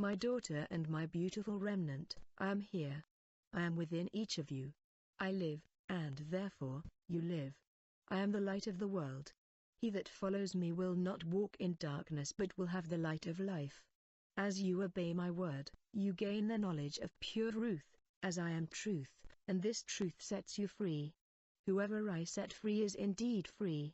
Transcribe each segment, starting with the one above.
My daughter and my beautiful remnant, I am here. I am within each of you. I live, and therefore, you live. I am the light of the world. He that follows me will not walk in darkness but will have the light of life. As you obey my word, you gain the knowledge of pure truth, as I am truth, and this truth sets you free. Whoever I set free is indeed free.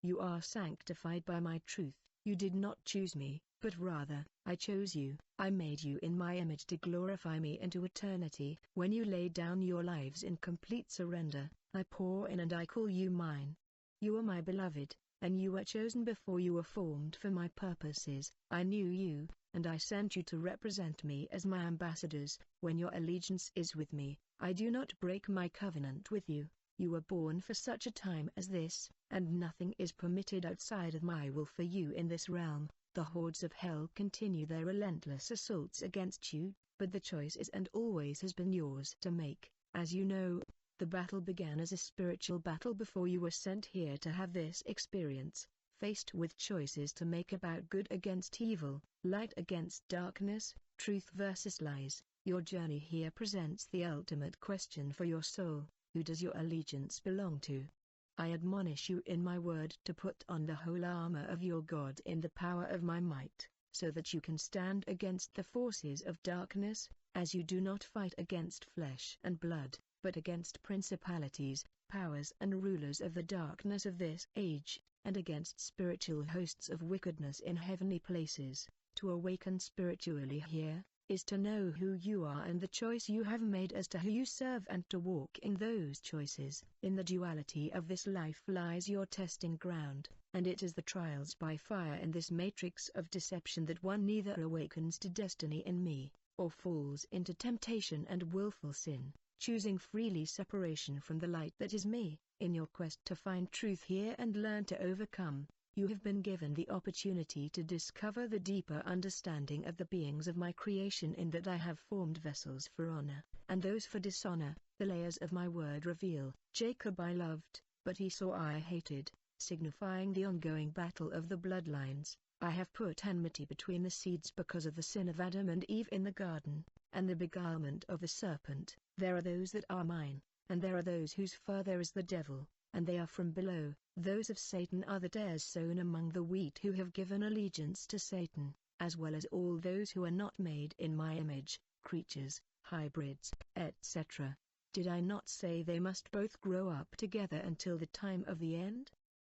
You are sanctified by my truth. You did not choose me, but rather, I chose you. I made you in my image to glorify me into eternity. When you lay down your lives in complete surrender, I pour in and I call you mine. You are my beloved, and you were chosen before you were formed for my purposes. I knew you, and I sent you to represent me as my ambassadors. When your allegiance is with me, I do not break my covenant with you. You were born for such a time as this, and nothing is permitted outside of my will for you in this realm. The hordes of hell continue their relentless assaults against you, but the choice is and always has been yours to make. As you know, the battle began as a spiritual battle before you were sent here to have this experience, faced with choices to make about good against evil, light against darkness, truth versus lies. Your journey here presents the ultimate question for your soul: who does your allegiance belong to? I admonish you in my word to put on the whole armor of your God in the power of my might, so that you can stand against the forces of darkness, as you do not fight against flesh and blood, but against principalities, powers and rulers of the darkness of this age, and against spiritual hosts of wickedness in heavenly places. To awaken spiritually here, is to know who you are and the choice you have made as to who you serve and to walk in those choices. In the duality of this life lies your testing ground, and it is the trials by fire in this matrix of deception that one neither awakens to destiny in me, or falls into temptation and willful sin, choosing freely separation from the light that is me. In your quest to find truth here and learn to overcome, you have been given the opportunity to discover the deeper understanding of the beings of my creation, in that I have formed vessels for honor, and those for dishonor. The layers of my word reveal: Jacob I loved, but Esau I hated, signifying the ongoing battle of the bloodlines. I have put enmity between the seeds because of the sin of Adam and Eve in the garden, and the beguilement of the serpent. There are those that are mine, and there are those whose father is the devil, and they are from below. Those of Satan are the tares sown among the wheat who have given allegiance to Satan, as well as all those who are not made in my image, creatures, hybrids, etc. Did I not say they must both grow up together until the time of the end?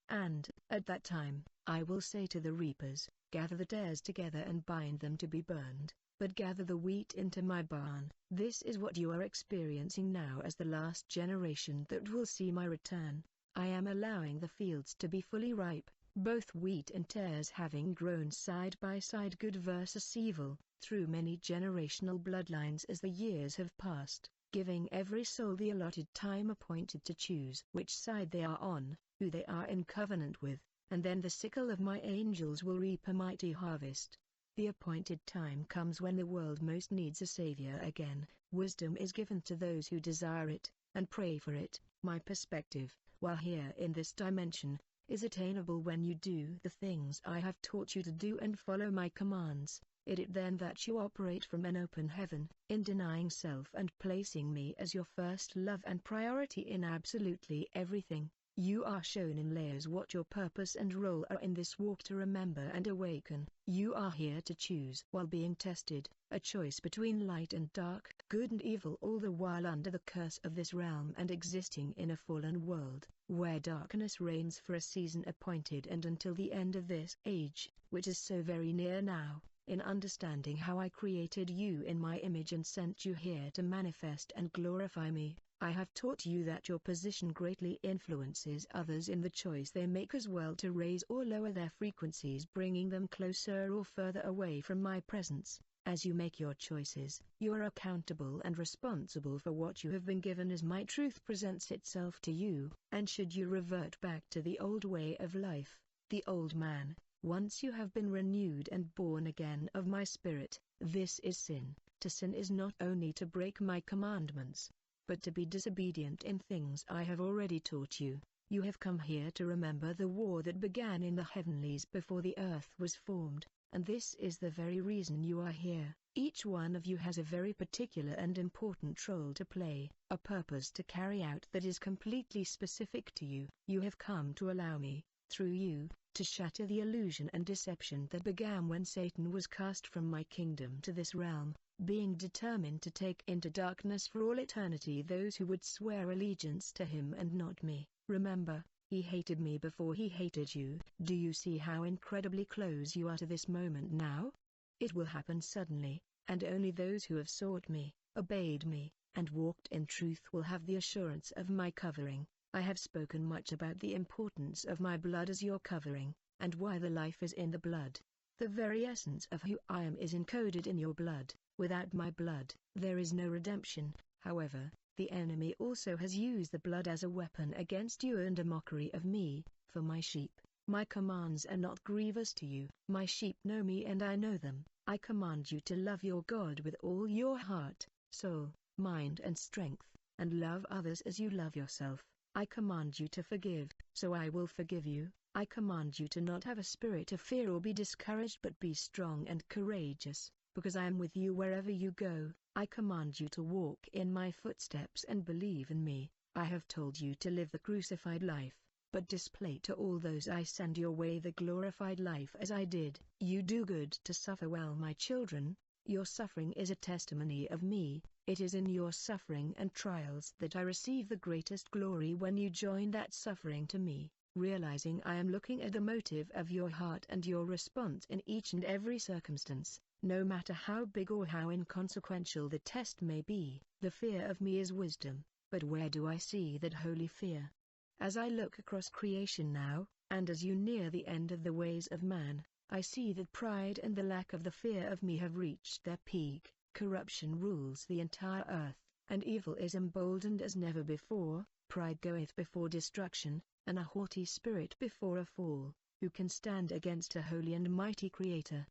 And, at that time, I will say to the reapers, gather the tares together and bind them to be burned, but gather the wheat into my barn. This is what you are experiencing now as the last generation that will see my return. I am allowing the fields to be fully ripe, both wheat and tares having grown side by side, good versus evil, through many generational bloodlines as the years have passed, giving every soul the allotted time appointed to choose which side they are on, who they are in covenant with, and then the sickle of my angels will reap a mighty harvest. The appointed time comes when the world most needs a savior again. Wisdom is given to those who desire it, and pray for it. My perspective, while here in this dimension, is attainable when you do the things I have taught you to do and follow my commands. It is then that you operate from an open heaven, in denying self and placing me as your first love and priority in absolutely everything. You are shown in layers what your purpose and role are in this walk to remember and awaken. You are here to choose while being tested, a choice between light and dark, good and evil, all the while under the curse of this realm and existing in a fallen world, where darkness reigns for a season appointed and until the end of this age, which is so very near now. In understanding how I created you in my image and sent you here to manifest and glorify me, I have taught you that your position greatly influences others in the choice they make, as well to raise or lower their frequencies, bringing them closer or further away from my presence. As you make your choices, you are accountable and responsible for what you have been given as my truth presents itself to you, and should you revert back to the old way of life, the old man, once you have been renewed and born again of my spirit, this is sin. To sin is not only to break my commandments, but to be disobedient in things I have already taught you. You have come here to remember the war that began in the heavenlies before the earth was formed, and this is the very reason you are here. Each one of you has a very particular and important role to play, a purpose to carry out that is completely specific to you. You have come to allow me, through you, to shatter the illusion and deception that began when Satan was cast from my kingdom to this realm, being determined to take into darkness for all eternity those who would swear allegiance to him and not me. Remember, he hated me before he hated you. Do you see how incredibly close you are to this moment now? It will happen suddenly, and only those who have sought me, obeyed me, and walked in truth will have the assurance of my covering. I have spoken much about the importance of my blood as your covering, and why the life is in the blood. The very essence of who I am is encoded in your blood. Without my blood, there is no redemption. However, the enemy also has used the blood as a weapon against you and a mockery of me. For my sheep, my commands are not grievous to you. My sheep know me and I know them. I command you to love your God with all your heart, soul, mind and strength, and love others as you love yourself. I command you to forgive, so I will forgive you. I command you to not have a spirit of fear or be discouraged but be strong and courageous, because I am with you wherever you go. I command you to walk in my footsteps and believe in me. I have told you to live the crucified life, but display to all those I send your way the glorified life as I did. You do good to suffer well, my children. Your suffering is a testimony of me. It is in your suffering and trials that I receive the greatest glory. When you join that suffering to me, realizing I am looking at the motive of your heart and your response in each and every circumstance, no matter how big or how inconsequential the test may be. The fear of me is wisdom, but where do I see that holy fear? As I look across creation now, and as you near the end of the ways of man, I see that pride and the lack of the fear of me have reached their peak. Corruption rules the entire earth, and evil is emboldened as never before. Pride goeth before destruction, and a haughty spirit before a fall. Who can stand against a holy and mighty Creator?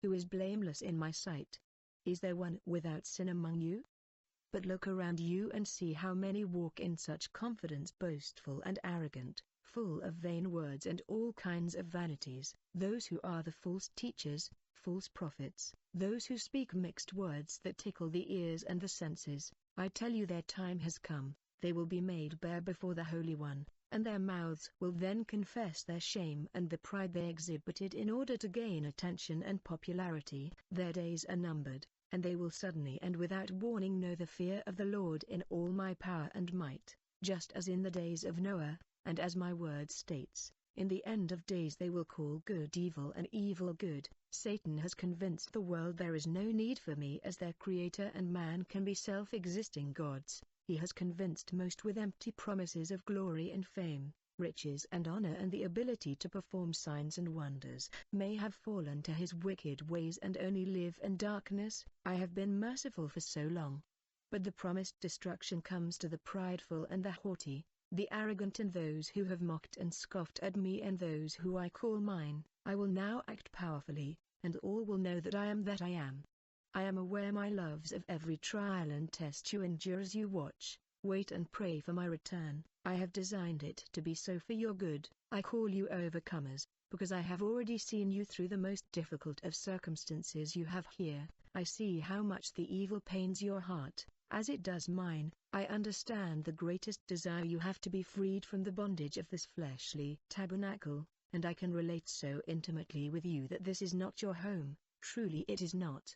Who is blameless in my sight? Is there one without sin among you? But look around you and see how many walk in such confidence, boastful and arrogant, full of vain words and all kinds of vanities. Those who are the false teachers, false prophets, those who speak mixed words that tickle the ears and the senses. I tell you, their time has come. They will be made bare before the Holy One, and their mouths will then confess their shame and the pride they exhibited in order to gain attention and popularity. Their days are numbered, and they will suddenly and without warning know the fear of the Lord in all my power and might, just as in the days of Noah, and as my word states, in the end of days they will call good evil and evil good. Satan has convinced the world there is no need for me as their creator and man can be self-existing gods. He has convinced most with empty promises of glory and fame, riches and honor and the ability to perform signs and wonders, may have fallen to his wicked ways and only live in darkness. I have been merciful for so long. But the promised destruction comes to the prideful and the haughty, the arrogant and those who have mocked and scoffed at me and those who I call mine. I will now act powerfully, and all will know that I am that I am. I am aware, my loves, of every trial and test you endure as you watch, wait and pray for my return. I have designed it to be so for your good. I call you overcomers, because I have already seen you through the most difficult of circumstances you have here. I see how much the evil pains your heart, as it does mine. I understand the greatest desire you have to be freed from the bondage of this fleshly tabernacle, and I can relate so intimately with you that this is not your home. Truly it is not.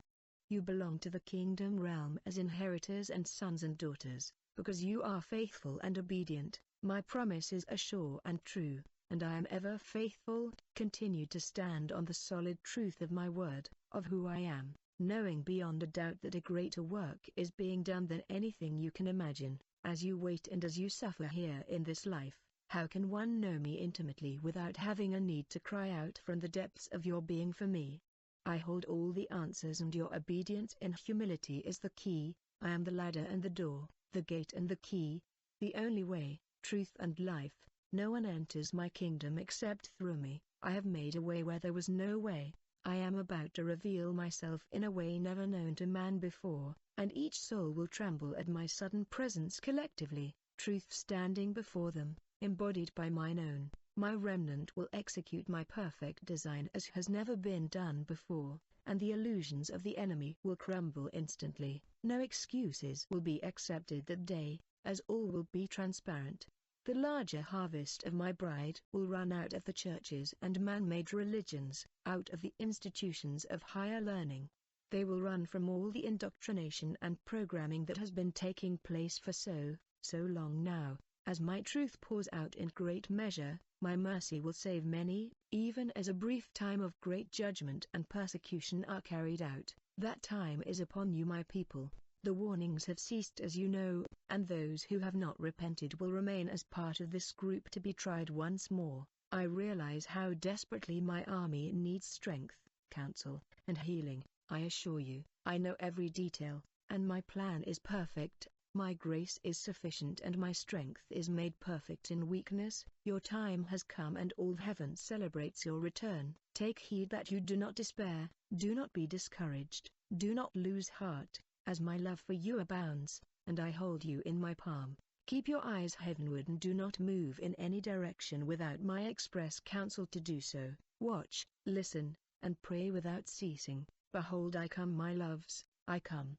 You belong to the kingdom realm as inheritors and sons and daughters, because you are faithful and obedient. My promises are sure and true, and I am ever faithful. Continue to stand on the solid truth of my word, of who I am, knowing beyond a doubt that a greater work is being done than anything you can imagine. As you wait and as you suffer here in this life, how can one know me intimately without having a need to cry out from the depths of your being for me? I hold all the answers, and your obedience in humility is the key. I am the ladder and the door, the gate and the key, the only way, truth and life. No one enters my kingdom except through me. I have made a way where there was no way. I am about to reveal myself in a way never known to man before, and each soul will tremble at my sudden presence collectively. Truth standing before them, embodied by mine own. My remnant will execute my perfect design as has never been done before. and the illusions of the enemy will crumble instantly. No excuses will be accepted that day, as all will be transparent. The larger harvest of my bride will run out of the churches and man-made religions, out of the institutions of higher learning. They will run from all the indoctrination and programming that has been taking place for so long now. As my truth pours out in great measure, my mercy will save many, even as a brief time of great judgment and persecution are carried out. That time is upon you, my people. The warnings have ceased, as you know, and those who have not repented will remain as part of this group to be tried once more. I realize how desperately my army needs strength, counsel, and healing. I assure you, I know every detail, and my plan is perfect. My grace is sufficient and my strength is made perfect in weakness. Your time has come and all heaven celebrates your return. Take heed that you do not despair, do not be discouraged, do not lose heart, as my love for you abounds, and I hold you in my palm. Keep your eyes heavenward and do not move in any direction without my express counsel to do so. Watch, listen, and pray without ceasing. Behold, I come, my loves, I come.